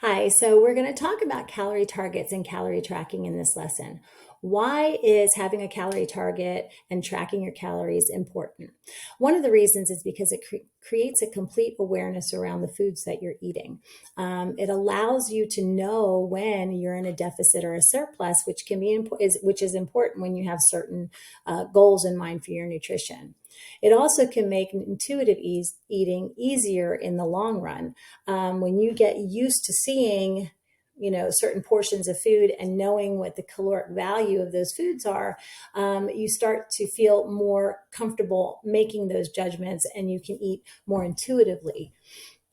Hi, so we're going to talk about calorie targets and calorie tracking in this lesson. Why is having a calorie target and tracking your calories important? One of the reasons is because it creates a complete awareness around the foods that you're eating. It allows you to know when you're in a deficit or a surplus, which can be which is important when you have certain goals in mind for your nutrition. It also can make intuitive eating easier in the long run. When you get used to seeing, certain portions of food and knowing what the caloric value of those foods are, you start to feel more comfortable making those judgments and you can eat more intuitively.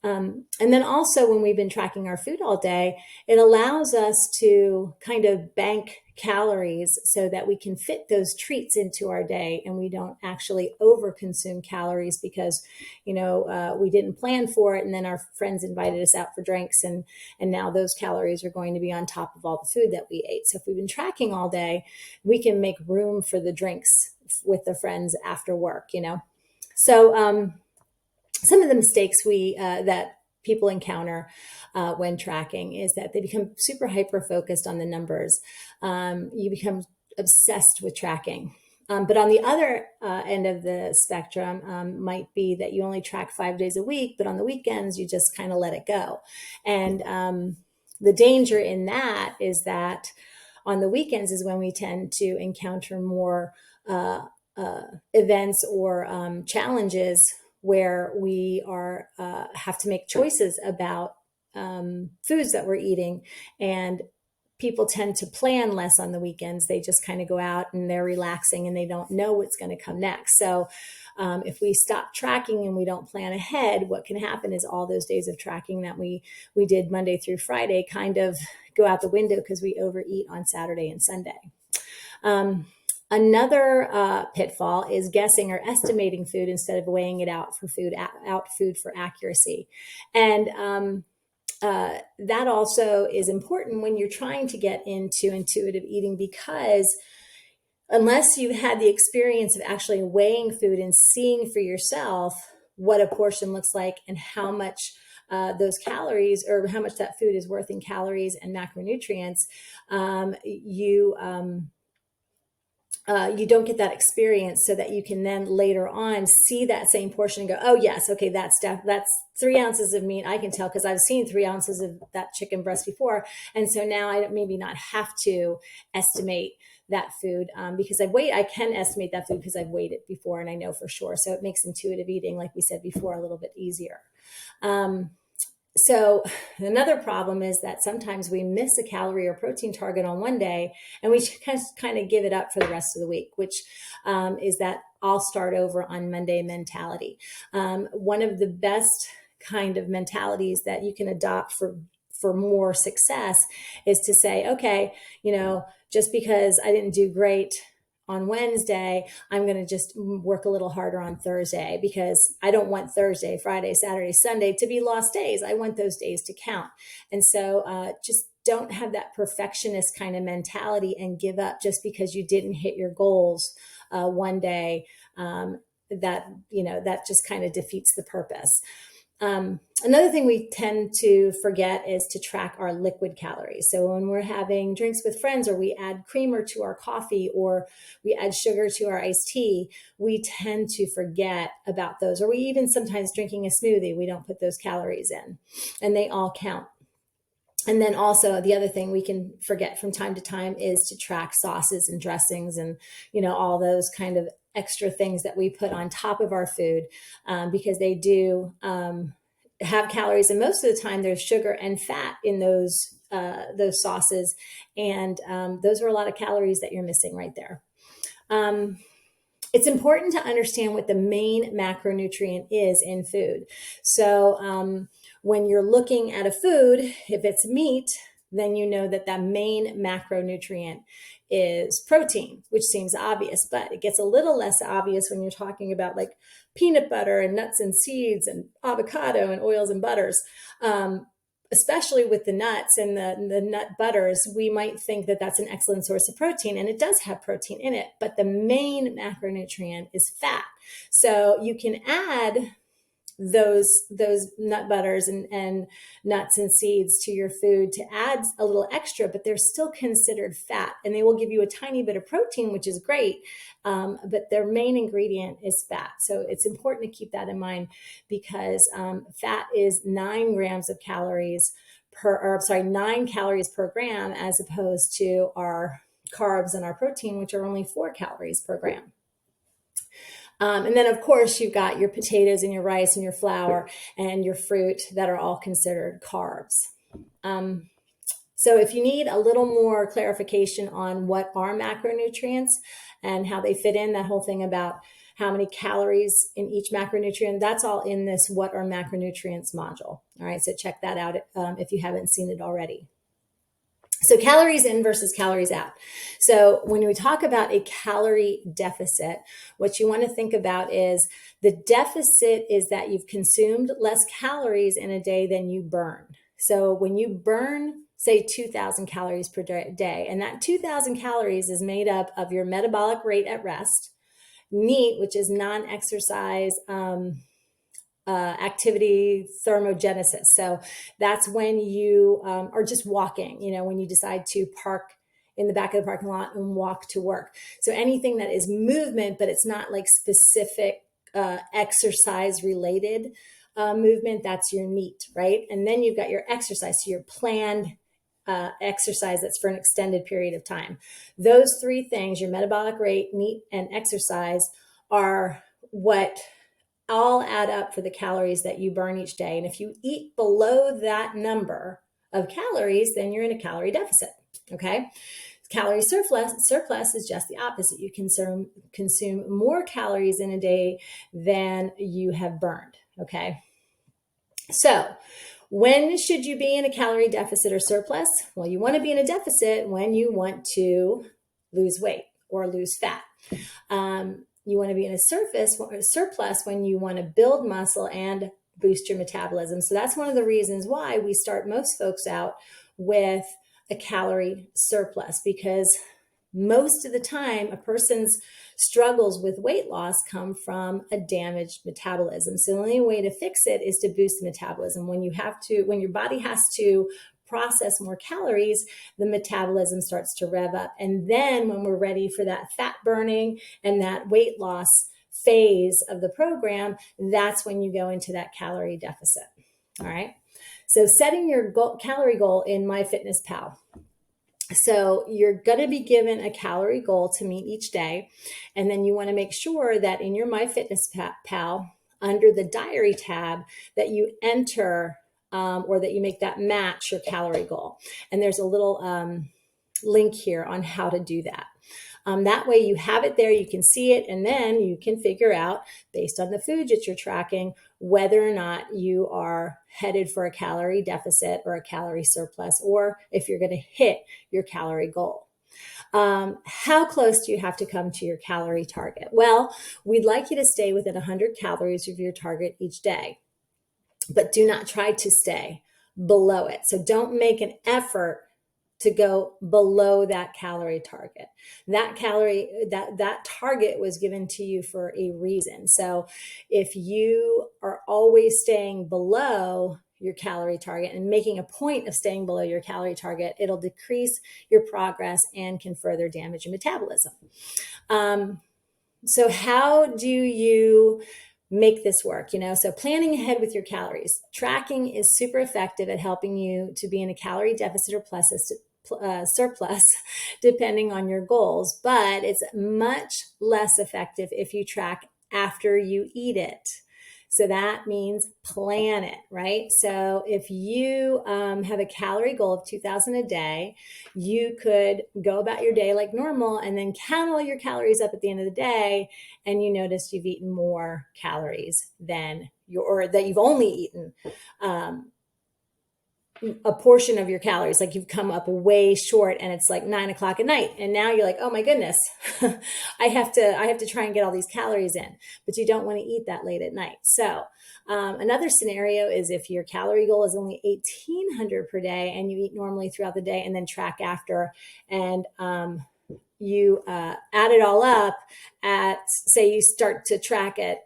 And then also when we've been tracking our food all day, it allows us to kind of bank calories so that we can fit those treats into our day and we don't actually overconsume calories because, we didn't plan for it. And then our friends invited us out for drinks and now those calories are going to be on top of all the food that we ate. So if we've been tracking all day, we can make room for the drinks with the friends after work. So, some of the mistakes that people encounter when tracking is that they become super hyper focused on the numbers. You become obsessed with tracking. But on the other end of the spectrum might be that you only track 5 days a week, but on the weekends you just kind of let it go. And the danger in that is that on the weekends is when we tend to encounter more events or challenges where we have to make choices about foods that we're eating. And people tend to plan less on the weekends. They just kind of go out and they're relaxing and they don't know what's going to come next. So if we stop tracking and we don't plan ahead, what can happen is all those days of tracking that we did Monday through Friday kind of go out the window because we overeat on Saturday and Sunday. Another pitfall is guessing or estimating food instead of weighing it out for food for accuracy. And that also is important when you're trying to get into intuitive eating, because unless you've had the experience of actually weighing food and seeing for yourself what a portion looks like and how much those calories or how much that food is worth in calories and macronutrients, you don't get that experience so that you can then later on see that same portion and go, oh yes, okay, that's 3 ounces of meat. I can tell because I've seen 3 ounces of that chicken breast before. And so now I maybe not have to estimate that food because I can estimate that food because I've weighed it before and I know for sure. So it makes intuitive eating, like we said before, a little bit easier. So another problem is that sometimes we miss a calorie or protein target on one day and we kind of give it up for the rest of the week, which is that I'll start over on Monday mentality. One of the best kind of mentalities that you can adopt for more success is to say, okay, just because I didn't do great on Wednesday, I'm going to just work a little harder on Thursday because I don't want Thursday, Friday, Saturday, Sunday to be lost days. I want those days to count. And so just don't have that perfectionist kind of mentality and give up just because you didn't hit your goals one day. That just kind of defeats the purpose. Another thing we tend to forget is to track our liquid calories. So when we're having drinks with friends, or we add creamer to our coffee, or we add sugar to our iced tea, we tend to forget about those. Or we even sometimes drinking a smoothie, we don't put those calories in, and they all count. And then also the other thing we can forget from time to time is to track sauces and dressings and, all those kind of extra things that we put on top of our food because they do have calories. And most of the time there's sugar and fat in those sauces. And those are a lot of calories that you're missing right there. It's important to understand what the main macronutrient is in food. So when you're looking at a food, if it's meat, then you know that main macronutrient is protein, which seems obvious, but it gets a little less obvious when you're talking about like peanut butter and nuts and seeds and avocado and oils and butters. Especially with the nuts and the nut butters, we might think that that's an excellent source of protein, and it does have protein in it, but the main macronutrient is fat. So you can add those nut butters and nuts and seeds to your food to add a little extra, but they're still considered fat, and they will give you a tiny bit of protein, which is great, but their main ingredient is fat. So it's important to keep that in mind, because fat is 9 grams of calories per, or sorry, 9 calories per gram, as opposed to our carbs and our protein, which are only 4 calories per gram. And then, of course, you've got your potatoes and your rice and your flour and your fruit that are all considered carbs. So if you need a little more clarification on what are macronutrients and how they fit in, that whole thing about how many calories in each macronutrient, that's all in this What Are Macronutrients module. All right, so check that out if you haven't seen it already. So calories in versus calories out. So when we talk about a calorie deficit, what you want to think about is the deficit is that you've consumed less calories in a day than you burn. So when you burn, say 2,000 calories per day, and that 2,000 calories is made up of your metabolic rate at rest, NEAT, which is non-exercise activity thermogenesis. So that's when you are just walking, when you decide to park in the back of the parking lot and walk to work. So anything that is movement, but it's not like specific exercise related movement, that's your NEAT, right? And then you've got your exercise, so your planned exercise that's for an extended period of time. Those 3 things, your metabolic rate, NEAT, and exercise, are what all add up for the calories that you burn each day. And if you eat below that number of calories, then you're in a calorie deficit. Okay. Calorie surplus is just the opposite. You consume more calories in a day than you have burned. Okay. So when should you be in a calorie deficit or surplus? Well, you want to be in a deficit when you want to lose weight or lose fat. You want to be in a surplus when you want to build muscle and boost your metabolism. So that's one of the reasons why we start most folks out with a calorie surplus, because most of the time a person's struggles with weight loss come from a damaged metabolism. So the only way to fix it is to boost the metabolism. When your body has to process more calories, the metabolism starts to rev up. And then when we're ready for that fat burning and that weight loss phase of the program, that's when you go into that calorie deficit. All right. So setting your calorie goal in MyFitnessPal. So you're going to be given a calorie goal to meet each day. And then you want to make sure that in your MyFitnessPal, under the diary tab, that you enter or that you make that match your calorie goal. And there's a little link here on how to do that. That way you have it there, you can see it, and then you can figure out, based on the foods that you're tracking, whether or not you are headed for a calorie deficit or a calorie surplus, or if you're going to hit your calorie goal. How close do you have to come to your calorie target? Well, we'd like you to stay within 100 calories of your target each day, but do not try to stay below it. So don't make an effort to go below that calorie target. That target was given to you for a reason. So if you are always staying below your calorie target and making a point of staying below your calorie target, it'll decrease your progress and can further damage your metabolism. So how do you make this work? So planning ahead with your calories. Tracking is super effective at helping you to be in a calorie deficit or surplus, depending on your goals, but it's much less effective if you track after you eat it. So that means plan it, right? So if you have a calorie goal of 2,000 a day, you could go about your day like normal and then count all your calories up at the end of the day, and you notice you've eaten more calories than or that you've only eaten a portion of your calories, like you've come up way short, and it's like 9 o'clock at night, and now you're like, oh my goodness, I have to try and get all these calories in, but you don't want to eat that late at night. So another scenario is if your calorie goal is only 1,800 per day and you eat normally throughout the day and then track after, and you add it all up at, say you start to track at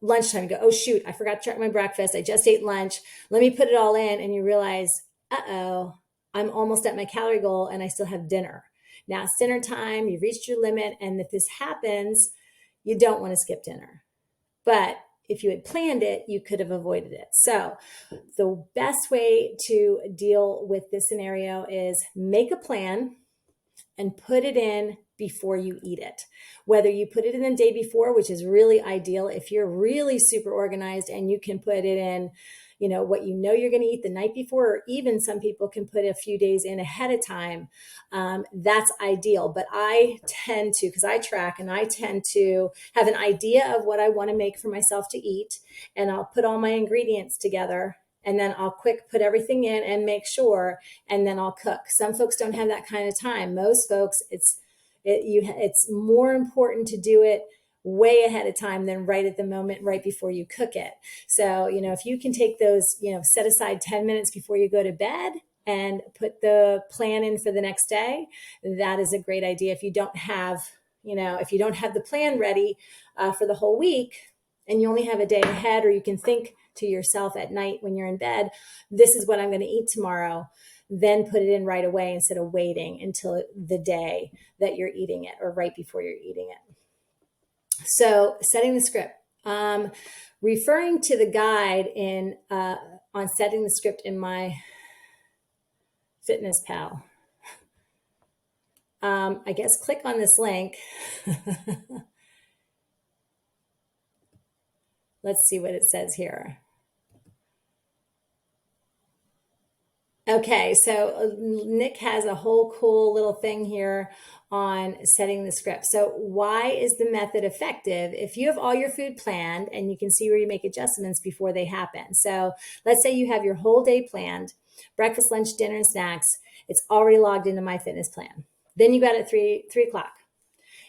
lunchtime, you go, oh shoot, I forgot to track my breakfast. I just ate lunch. Let me put it all in. And you realize, uh-oh, I'm almost at my calorie goal and I still have dinner. Now it's dinner time, you've reached your limit. And if this happens, you don't want to skip dinner. But if you had planned it, you could have avoided it. So the best way to deal with this scenario is make a plan and put it in before you eat it. Whether you put it in the day before, which is really ideal if you're really super organized and you can put it in, what you're going to eat the night before, or even some people can put a few days in ahead of time. That's ideal. But I tend to, because I track, and I tend to have an idea of what I want to make for myself to eat, and I'll put all my ingredients together. And then I'll quick put everything in and make sure, and then I'll cook. Some folks don't have that kind of time. Most folks, it's more important to do it way ahead of time than right at the moment, right before you cook it. So, if you can take those, set aside 10 minutes before you go to bed and put the plan in for the next day, that is a great idea. If you don't have the plan ready for the whole week, and you only have a day ahead, or you can think to yourself at night when you're in bed, this is what I'm going to eat tomorrow, then put it in right away instead of waiting until the day that you're eating it or right before you're eating it. So setting the script, referring to the guide on setting the script in my Fitness Pal. I guess click on this link. Let's see what it says here. Okay, so Nick has a whole cool little thing here on setting the script. So why is the method effective? If you have all your food planned, and you can see where you make adjustments before they happen. So let's say you have your whole day planned, breakfast, lunch, dinner, and snacks. It's already logged into MyFitnessPal. Then you got it at 3 o'clock.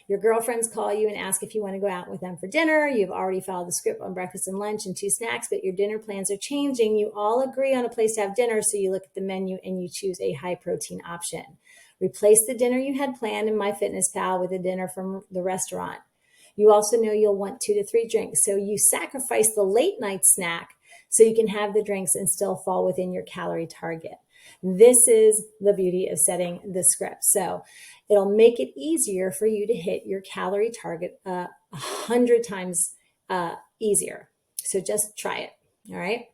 Your girlfriends call you and ask if you want to go out with them for dinner. You've already followed the script on breakfast and lunch and 2 snacks, but your dinner plans are changing. You all agree on a place to have dinner, so you look at the menu and you choose a high protein option. Replace the dinner you had planned in MyFitnessPal with a dinner from the restaurant. You also know you'll want 2 to 3 drinks, so you sacrifice the late night snack so you can have the drinks and still fall within your calorie target. This is the beauty of setting the script. So it'll make it easier for you to hit your calorie target 100 times easier. So just try it. All right.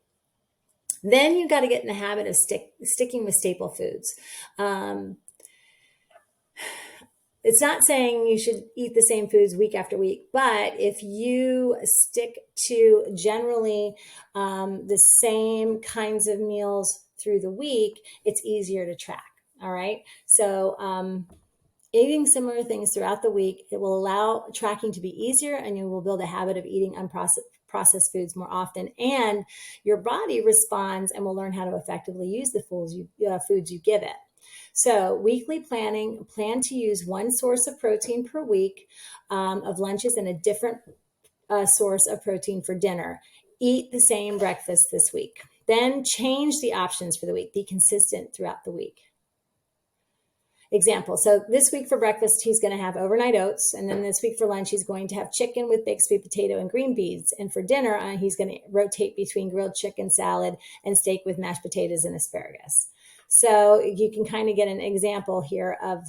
Then you got to get in the habit of sticking with staple foods. It's not saying you should eat the same foods week after week, but if you stick to generally the same kinds of meals through the week, it's easier to track. All right. So eating similar things throughout the week, it will allow tracking to be easier, and you will build a habit of eating processed foods more often, and your body responds and will learn how to effectively use the foods you give it. So weekly planning, plan to use one source of protein per week of lunches and a different source of protein for dinner. Eat the same breakfast this week. Then change the options for the week. Be consistent throughout the week. Example, so this week for breakfast, he's going to have overnight oats. And then this week for lunch, he's going to have chicken with baked sweet potato and green beans. And for dinner, he's going to rotate between grilled chicken salad and steak with mashed potatoes and asparagus. So you can kind of get an example here of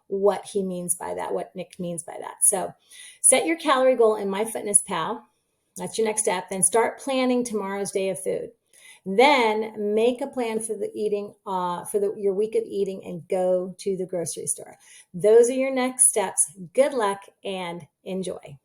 what he means by that, what Nick means by that. So set your calorie goal in MyFitnessPal. That's your next step. Then start planning tomorrow's day of food. Then make a plan for the eating, your week of eating, and go to the grocery store. Those are your next steps. Good luck and enjoy.